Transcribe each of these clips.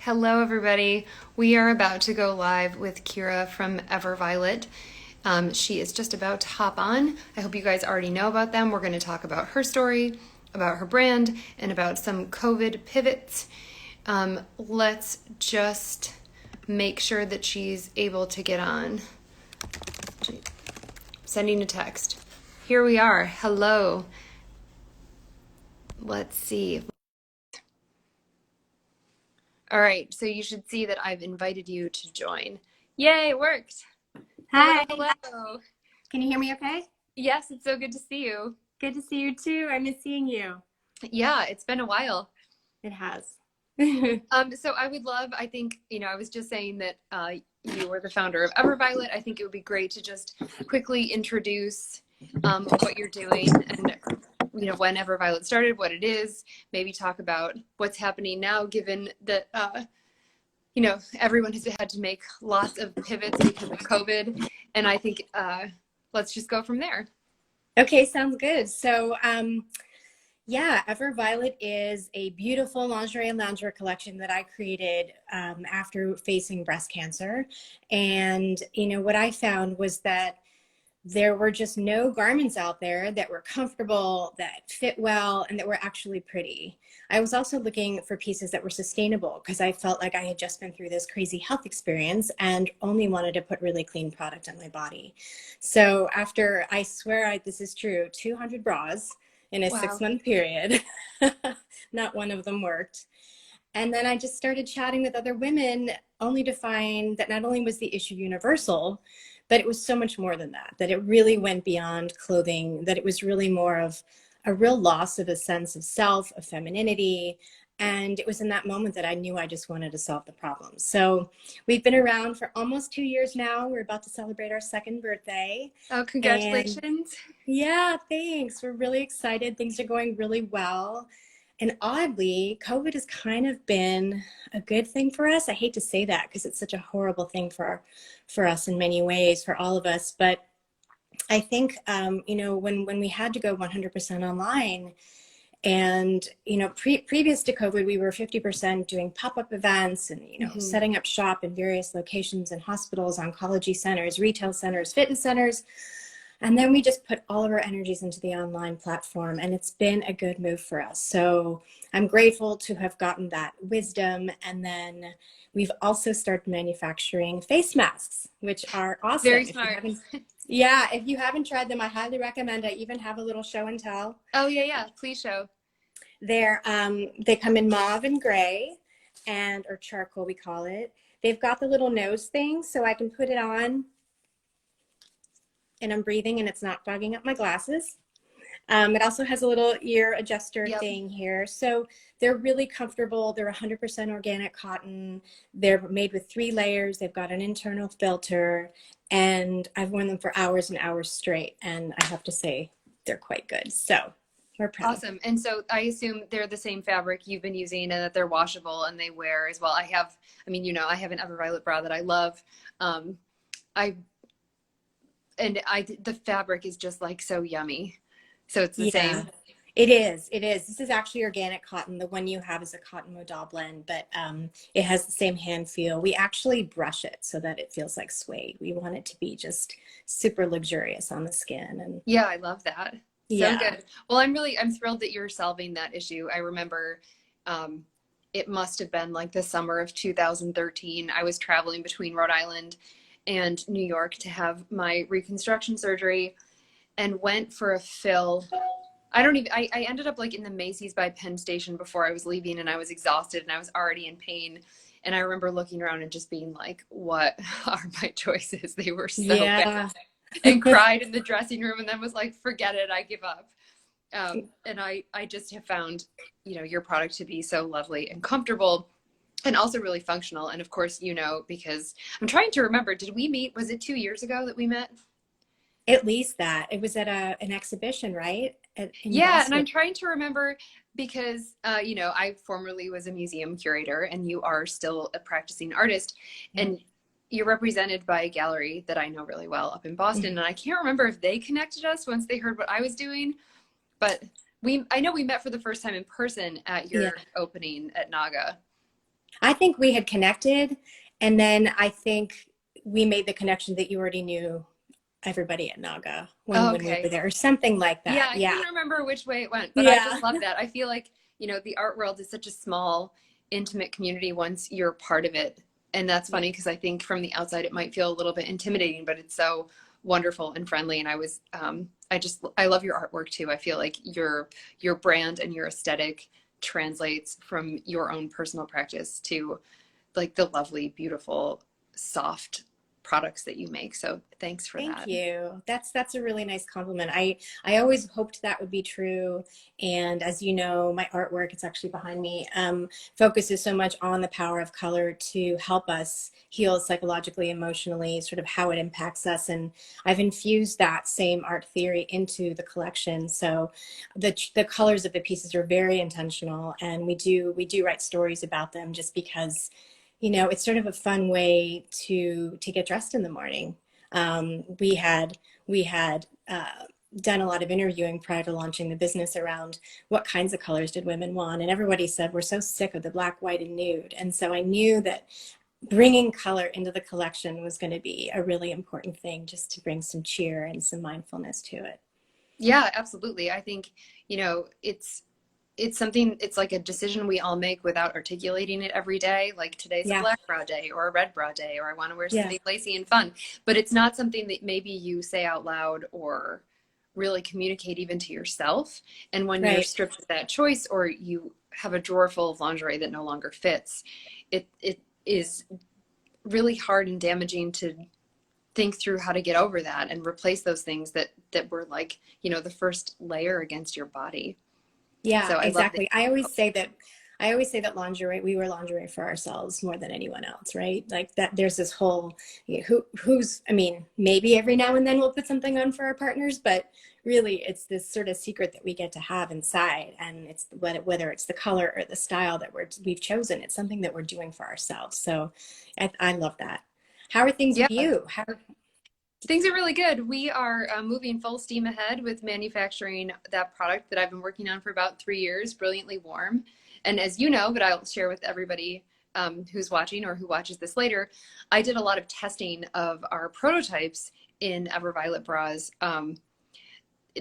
Hello, everybody. We are about to go live with Keira from Everviolet. She is just about to hop on. I hope you guys already know about them. We're going to talk about her story, about her brand, and about some COVID pivots. Let's just make sure that she's able to get on. Sending a text. Here we are. Hello. Let's see. All right, so you should see that I've invited you to join. Yay, it worked. Hello, Hi, hello. can you hear me okay? Yes, it's so good to see you. Good to see you too. I miss seeing you. Yeah, it's been a while. It has. So I would love, I think, I was just saying that you were the founder of Everviolet. I think it would be great to just quickly introduce what you're doing and, when Everviolet started, what it is, maybe talk about what's happening now, given that, everyone has had to make lots of pivots because of COVID. And I think let's just go from there. Okay, sounds good. So, yeah, Everviolet is a beautiful lingerie and loungewear collection that I created after facing breast cancer. And, what I found was that there were just no garments out there that were comfortable, that fit well, and that were actually pretty. I was also looking for pieces that were sustainable because I felt like I had just been through this crazy health experience and only wanted to put really clean product on my body. So after, I swear this is true, 200 bras in a Wow. 6-month period, not one of them worked. And then I just started chatting with other women only to find that not only was the issue universal, but it was so much more than that, that it really went beyond clothing, that it was really more of a real loss of a sense of self, of femininity. And it was in that moment that I knew I just wanted to solve the problem. So we've been around for almost 2 years now. We're about to celebrate our second birthday. Oh, And congratulations. yeah, thanks. We're really excited. Things are going really well. And oddly, COVID has kind of been a good thing for us. I hate to say that because it's such a horrible thing for us in many ways, for all of us. But I think, when we had to go 100% online, and previous to COVID, we were 50% doing pop-up events and Hmm. setting up shop in various locations in hospitals, oncology centers, retail centers, fitness centers. And then we just put all of our energies into the online platform, and it's been a good move for us. So I'm grateful to have gotten that wisdom. And then we've also started manufacturing face masks, which are Very awesome. smart. If you haven't tried them, I highly recommend. I even have a little show and tell. Oh, yeah, yeah. Please show. They come in mauve and gray, or charcoal, we call it. They've got the little nose thing, so I can put it on and I'm breathing and it's not fogging up my glasses. It also has a little ear adjuster Yep. thing here. So they're really comfortable. They're 100% organic cotton. They're made with 3 layers. They've got an internal filter, and I've worn them for hours and hours straight. And I have to say, they're quite good. So we're proud. Awesome. And so I assume they're the same fabric you've been using and that they're washable and they wear as well. I have an Everviolet bra that I love. Um, I, the fabric is just like so yummy. So it's the Yeah, same. it is. It is. This is actually organic cotton. The one you have is a cotton modal blend, but it has the same hand feel. We actually brush it so that it feels like suede. We want it to be just super luxurious on the skin. And Yeah, I love that. So yeah, good. Well, I'm thrilled that you're solving that issue. I remember um, it must have been like the summer of 2013. I was traveling between Rhode Island and New York to have my reconstruction surgery and went for a fill. I ended up like in the Macy's by Penn Station before I was leaving, and I was exhausted and I was already in pain. And I remember looking around and just being like, what are my choices? They were so bad, yeah. and cried in the dressing room and then was like, forget it, I give up. And I just have found, your product to be so lovely and comfortable and also really functional. And of course, because I'm trying to remember, did we meet? Was it 2 years ago that we met? At least that. It was at an exhibition, right? In Yeah, and Boston. I'm trying to remember because, I formerly was a museum curator and you are still a practicing artist. Yeah. And you're represented by a gallery that I know really well up in Boston. Mhm. And I can't remember if they connected us once they heard what I was doing, but I know we met for the first time in person at Yeah. your opening at NAGA. I think we had connected, and then I think we made the connection that you already knew everybody at Naga Oh, when we were okay. there, or something like Yeah, that. I Yeah. can't remember which way it went, but I Yeah. just love that. I feel like, the art world is such a small, intimate community once you're part of it. And that's Yeah. funny because I think from the outside it might feel a little bit intimidating, but it's so wonderful and friendly. And I love your artwork too. I feel like your brand and your aesthetic translates from your own personal practice to like the lovely, beautiful, soft products that you make. So thanks for Thank that. you. That's a really nice compliment. I always hoped that would be true. And as you know, my artwork, it's actually behind me, focuses so much on the power of color to help us heal psychologically, emotionally, sort of how it impacts us. And I've infused that same art theory into the collection. So the colors of the pieces are very intentional, and we do write stories about them just because, it's sort of a fun way to get dressed in the morning. We had done a lot of interviewing prior to launching the business around what kinds of colors did women want, and everybody said we're so sick of the black, white, and nude. And so I knew that bringing color into the collection was going to be a really important thing, just to bring some cheer and some mindfulness to it. Yeah, absolutely. I think, it's something, it's like a decision we all make without articulating it every day. Like today's a Yeah, black bra day or a red bra day, or I want to wear yeah, something lacy and fun. But it's not something that maybe you say out loud or really communicate even to yourself. And when you're right. stripped of that choice, or you have a drawer full of lingerie that no longer fits, it is really hard and damaging to think through how to get over that and replace those things that were like, the first layer against your body. Yeah, So I love that. exactly. I always say that lingerie, we wear lingerie for ourselves more than anyone else, right? Like that there's this whole, who's, I mean, maybe every now and then we'll put something on for our partners, but really it's this sort of secret that we get to have inside. And it's whether it's the color or the style that we've chosen, it's something that we're doing for ourselves. So I love that. How are things Yeah, with you? things are really good. We are moving full steam ahead with manufacturing that product that I've been working on for about 3 years, Brilliantly Warm. And as you know, but I'll share with everybody who's watching or who watches this later, I did a lot of testing of our prototypes in Everviolet bras.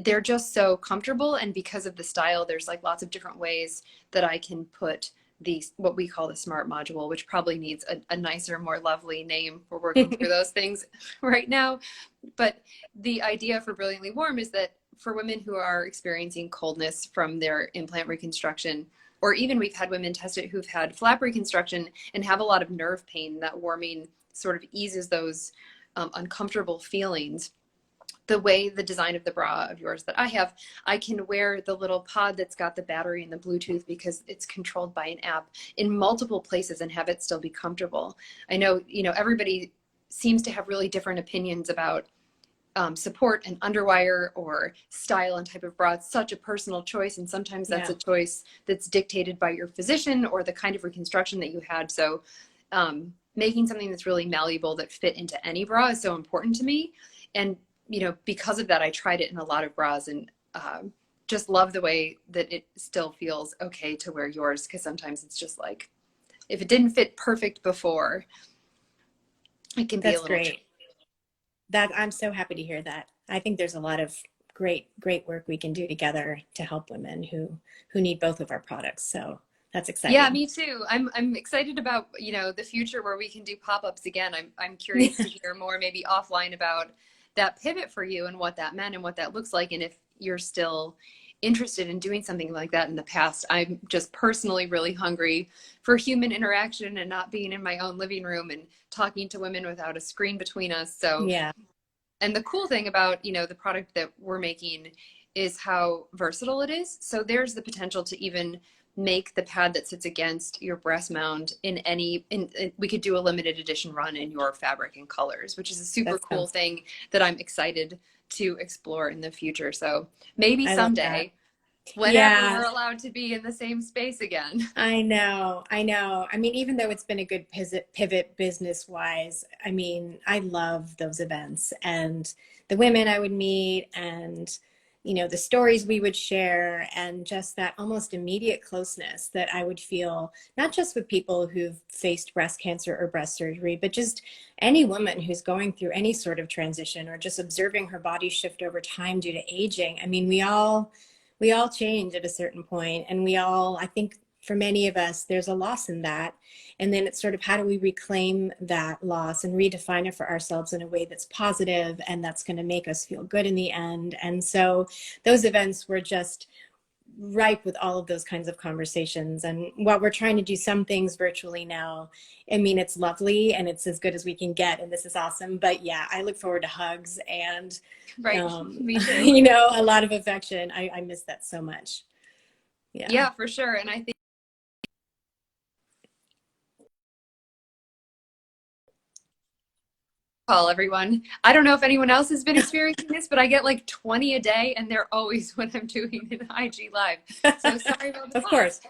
They're just so comfortable, and because of the style, there's like lots of different ways that I can put these, what we call the smart module, which probably needs a nicer, more lovely name. We're working through those things right now. But the idea for Brilliantly Warm is that for women who are experiencing coldness from their implant reconstruction, or even we've had women test it who've had flap reconstruction and have a lot of nerve pain, that warming sort of eases those uncomfortable feelings. The way the design of the bra of yours that I have, I can wear the little pod that's got the battery and the Bluetooth because it's controlled by an app in multiple places and have it still be comfortable. I know, everybody seems to have really different opinions about support and underwire or style and type of bra. It's such a personal choice, and sometimes that's Yeah, a choice that's dictated by your physician or the kind of reconstruction that you had. So making something that's really malleable that fit into any bra is so important to me. And because of that, I tried it in a lot of bras, and just love the way that it still feels okay to wear yours, because sometimes it's just like, if it didn't fit perfect before, it can be a that's little great. That I'm so happy to hear that. I think there's a lot of great work we can do together to help women who need both of our products. So that's Yeah, exciting. me too. I'm excited about, the future where we can do pop-ups again. I'm curious to hear more maybe offline about that pivot for you and what that meant and what that looks like, and if you're still interested in doing something like that in the past. I'm just personally really hungry for human interaction and not being in my own living room and talking to women without a screen between us. So, Yeah, and the cool thing about, the product that we're making is how versatile it is. So there's the potential to even make the pad that sits against your breast mound we could do a limited edition run in your fabric and colors, which is a super that cool sounds, thing that I'm excited to explore in the future. So maybe I love that. someday, whenever Yeah, we're allowed to be in the same space again. I know. I know. I mean, even though it's been a good pivot business wise, I mean, I love those events and the women I would meet and you know, the stories we would share, and just that almost immediate closeness that I would feel, not just with people who've faced breast cancer or breast surgery, but just any woman who's going through any sort of transition or just observing her body shift over time due to aging. I mean, we all change at a certain point, and we all, I think for many of us, there's a loss in that. And then it's sort of, how do we reclaim that loss and redefine it for ourselves in a way that's positive and that's going to make us feel good in the end. And so those events were just ripe with all of those kinds of conversations. And while we're trying to do some things virtually now, I mean, it's lovely and it's as good as we can get, and this is awesome. But yeah, I look forward to hugs and Right. Me too. you know, a lot of affection. I miss that so much. Yeah. Yeah, for sure. And I think call everyone. I don't know if anyone else has been experiencing this, but I get like 20 a day, and they're always when I'm doing an IG live. So sorry about the Of course.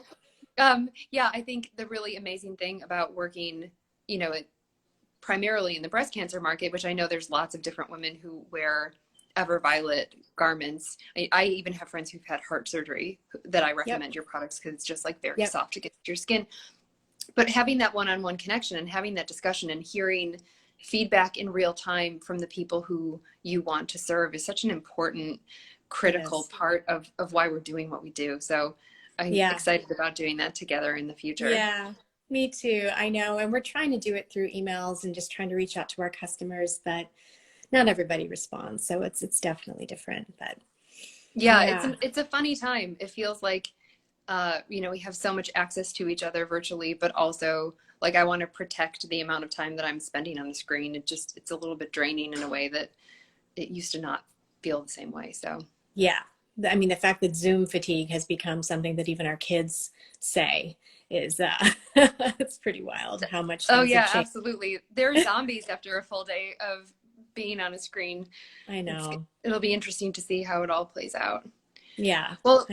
Yeah, I think the really amazing thing about working, you know, primarily in the breast cancer market, which I know there's lots of different women who wear Everviolet garments. I even have friends who've had heart surgery that I recommend your products because it's just like very soft to get to your skin. But having that one-on-one connection and having that discussion and hearing feedback in real time from the people who you want to serve is such an important, critical part of why we're doing what we do. So I'm excited about doing that together in the future. Yeah, me too. I know. And we're trying to do it through emails and just trying to reach out to our customers, but not everybody responds. So it's definitely different. But yeah, it's a funny time. It feels like you know, we have so much access to each other virtually, but also like I want to protect the amount of time that I'm spending on the screen. It's a little bit draining in a way that it used to not feel the same way. So yeah, I mean, the fact that Zoom fatigue has become something that even our kids say is it's pretty wild how much things have changed. Absolutely. They're zombies after a full day of being on a screen. I know. It'll be interesting to see how it all plays out. Yeah. Well,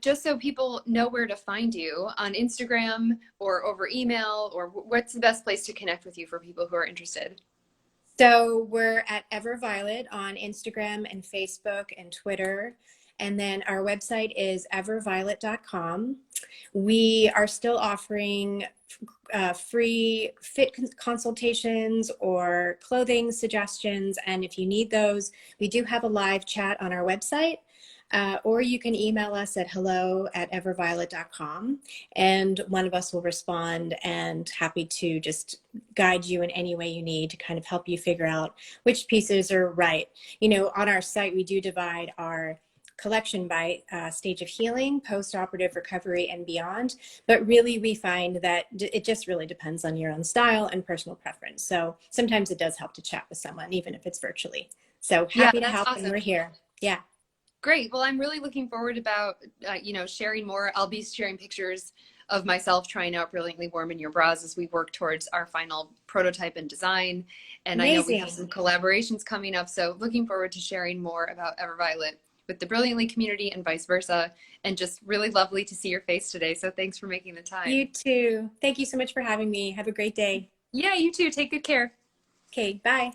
just so people know where to find you on Instagram or over email, or what's the best place to connect with you for people who are interested? So we're at Everviolet on Instagram and Facebook and Twitter. And then our website is everviolet.com. We are still offering free fit consultations or clothing suggestions. And if you need those, we do have a live chat on our website. Or you can email us at hello@everviolet.com, and one of us will respond, and happy to just guide you in any way you need to kind of help you figure out which pieces are right. You know, on our site, we do divide our collection by stage of healing, post-operative recovery, and beyond. But really, we find that it just really depends on your own style and personal preference. So sometimes it does help to chat with someone, even if it's virtually. So happy to help, awesome. And we're here. Yeah. Great. Well, I'm really looking forward about, you know, sharing more. I'll be sharing pictures of myself trying out Brilliantly Warm in your bras as we work towards our final prototype and design. And amazing. I know we have some collaborations coming up. So looking forward to sharing more about Everviolet with the Brilliantly community and vice versa. And just really lovely to see your face today. So thanks for making the time. You too. Thank you so much for having me. Have a great day. Yeah, you too. Take good care. Okay, bye.